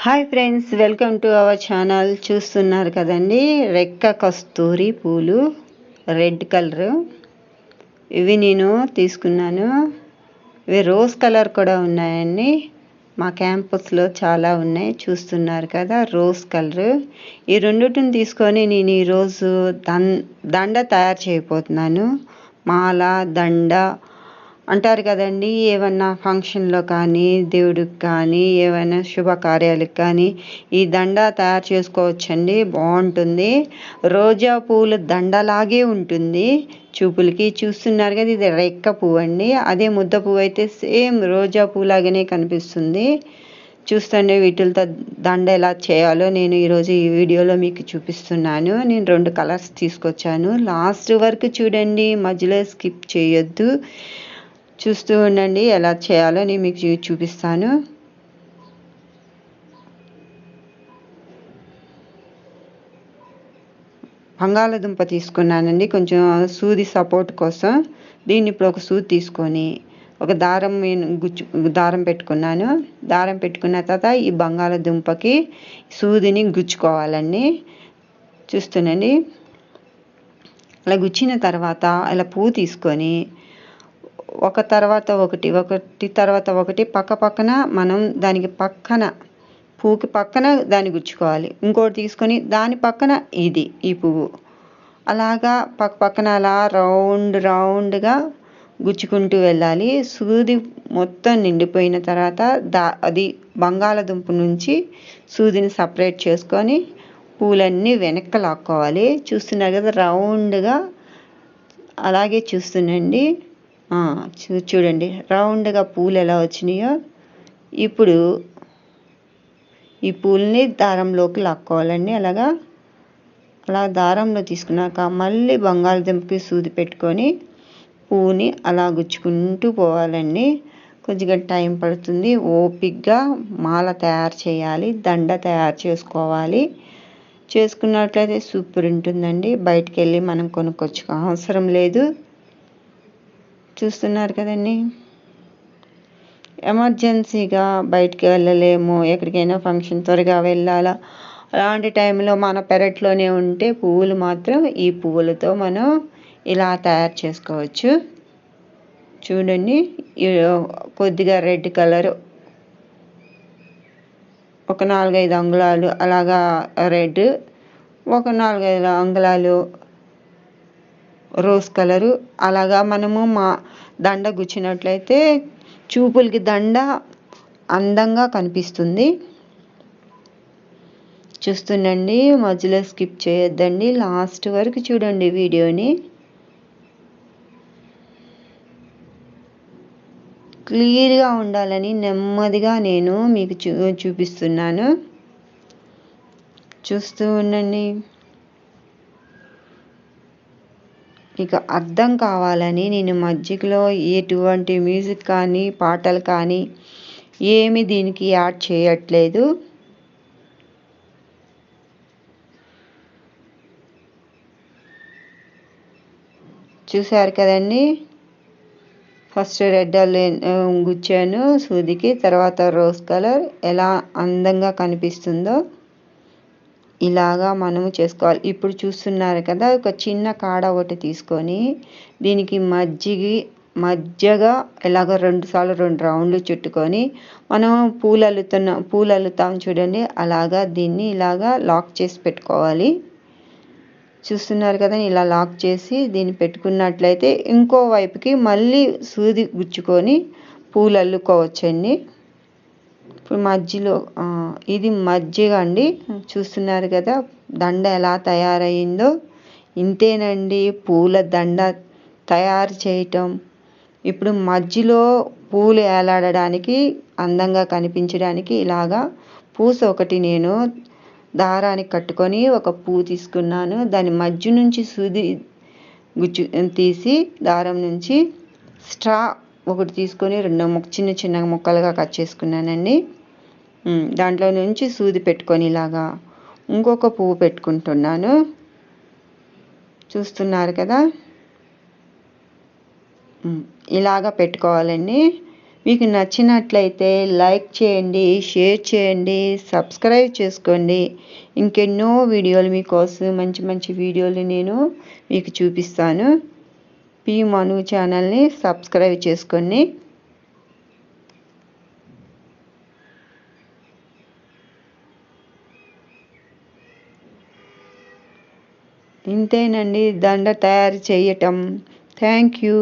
Hi friends, welcome to our channel. చూస్తున్నారు కదండి, రెక్క కస్తూరి పూలు రెడ్ కలర్. ఇవి నేను తీసుకున్నాను. ఇవి రోజ్ కలర్ కూడా ఉన్నాయండి. మా క్యాంపస్లో చాలా ఉన్నాయి, చూస్తున్నారు కదా, రోజ్ కలర్. ఈ రెండింటిని తీసుకొని నేను ఈరోజు దండ తయారు చేయబోతున్నాను. మాల, దండ అంటారు కదండి. ఏమన్నా ఫంక్షన్లో కానీ, దేవుడికి కానీ, ఏమైనా శుభకార్యాలకు కానీ ఈ దండ తయారు చేసుకోవచ్చండి. బాగుంటుంది. రోజా పూలు దండలాగే ఉంటుంది చూపులకి. చూస్తున్నారు కదా, ఇది రెక్క పువ్వు అండి. అదే ముద్ద పువ్వు అయితే సేమ్ రోజా పువ్వు లాగానే కనిపిస్తుంది. చూస్తుండే వీటితో దండ ఎలా చేయాలో నేను ఈరోజు ఈ వీడియోలో మీకు చూపిస్తున్నాను. నేను 2 కలర్స్ తీసుకొచ్చాను. లాస్ట్ వరకు చూడండి, మధ్యలో స్కిప్ చేయొద్దు. చూస్తూ ఉండండి, ఎలా చేయాలో నేను మీకు చూపిస్తాను. బంగాళదుంప తీసుకున్నానండి, కొంచెం సూది సపోర్ట్ కోసం. దీన్ని ఇప్పుడు ఒక సూది తీసుకొని ఒక దారం పెట్టుకున్నాను. దారం పెట్టుకున్న తర్వాత ఈ బంగాళదుంపకి సూదిని గుచ్చుకోవాలండి. చూస్తున్నాండి, అలా గుచ్చిన తర్వాత అలా పువ్వు తీసుకొని ఒక తర్వాత ఒకటి పక్క పక్కన మనం దానికి పక్కన పువ్వుకి పక్కన దాన్ని గుచ్చుకోవాలి. ఇంకోటి తీసుకొని దాని పక్కన ఈ పువ్వు అలాగా పక్కన అలా రౌండ్గా గుచ్చుకుంటూ వెళ్ళాలి. సూది మొత్తం నిండిపోయిన తర్వాత అది బంగాళదుంప నుంచి సూదిని సపరేట్ చేసుకొని పూలన్నీ వెనక్కి లాక్కోవాలి. చూస్తున్నారు కదా, రౌండ్గా అలాగే చూస్తుండండి. చూడండి రౌండ్గా పూలు ఎలా వచ్చినాయో. ఇప్పుడు ఈ పూలని దారంలోకి లాక్కోవాలండి. అలా దారంలో తీసుకున్నాక మళ్ళీ బంగాళదుంపకి సూది పెట్టుకొని పువ్వుని అలా గుచ్చుకుంటూ పోవాలండి. కొద్దిగా టైం పడుతుంది. ఓపిక్గా మాల తయారు చేయాలి, దండ తయారు చేసుకోవాలి. చేసుకున్నట్లయితే సూపర్ ఉంటుందండి. బయటికి వెళ్ళి మనం కొనుక్కొచ్చుకో అవసరం లేదు. చూస్తున్నారు కదండి, ఎమర్జెన్సీగా బయటికి వెళ్ళలేము, ఎక్కడికైనా ఫంక్షన్ త్వరగా వెళ్ళాలా, అలాంటి టైంలో మన పెరట్లోనే ఉంటే పువ్వులు మాత్రం ఈ పువ్వులతో మనం ఇలా తయారు చేసుకోవచ్చు. చూడండి, కొద్దిగా రెడ్ కలర్ ఒక 4-5 అంగుళాలు అలాగా రెడ్, ఒక 4-5 అంగుళాలు రోజ్ కలరు. అలాగా మనము దండ గుచ్చినట్లయితే చూపులకి దండ అందంగా కనిపిస్తుంది. చూస్తుండండి, మధ్యలో స్కిప్ చేయొద్దండి, లాస్ట్ వరకు చూడండి వీడియోని. క్లియర్గా ఉండాలని నెమ్మదిగా నేను మీకు చూపిస్తున్నాను. చూస్తూ ఉండండి. మీకు అర్థం కావాలని నేను మధ్యలో ఎటువంటి మ్యూజిక్ కానీ, పాటలు కానీ ఏమి దీనికి యాడ్ చేయట్లేదు. చూశారు కదండి, ఫస్ట్ రెడ్ గుచ్చాను సూదికి, తర్వాత రోజ్ కలర్ ఎలా అందంగా కనిపిస్తుందో ఇలాగా మనము చేసుకోవాలి. ఇప్పుడు చూస్తున్నారు కదా, ఒక చిన్న కాడ ఒకటి తీసుకొని దీనికి మధ్యగా ఇలాగ 2 సార్లు 2 రౌండ్లు చుట్టుకొని మనం పూలు అల్లుతాం చూడండి, అలాగా దీన్ని ఇలాగా లాక్ చేసి పెట్టుకోవాలి. చూస్తున్నారు కదా, ఇలా లాక్ చేసి దీన్ని పెట్టుకున్నట్లయితే ఇంకో వైపుకి మళ్ళీ సూది గుచ్చుకొని పూలు అల్లుకోవచ్చండి. ఇప్పుడు మధ్యలో ఇది మధ్యగా అండి. చూస్తున్నారు కదా, దండ ఎలా తయారయ్యిందో. ఇంతేనండి పూల దండ తయారు చేయటం. ఇప్పుడు మధ్యలో పూలు ఏలాడడానికి, అందంగా కనిపించడానికి ఇలాగా పూస ఒకటి నేను దారానికి కట్టుకొని ఒక పువ్వు తీసుకున్నాను. దాని మధ్య నుంచి సూది తీసి దారం నుంచి స్ట్రా ఒకటి తీసుకొని 2 చిన్న ముక్కలుగా కట్ చేసుకున్నానండి. దాంట్లో నుంచి సూది పెట్టుకొని ఇలాగా ఇంకొక పువ్వు పెట్టుకుంటున్నాను. చూస్తున్నారు కదా, ఇలాగా పెట్టుకోవాలండి. మీకు నచ్చినట్లయితే లైక్ చేయండి, షేర్ చేయండి, సబ్స్క్రైబ్ చేసుకోండి. ఇంకెన్నో వీడియోలు మీకోసం మంచి మంచి వీడియోలు నేను మీకు చూపిస్తాను. పి మను ఛానల్ని సబ్స్క్రైబ్ చేసుకోండి. ఇంతేనండి దండ తయారు చేయటం. Thank you.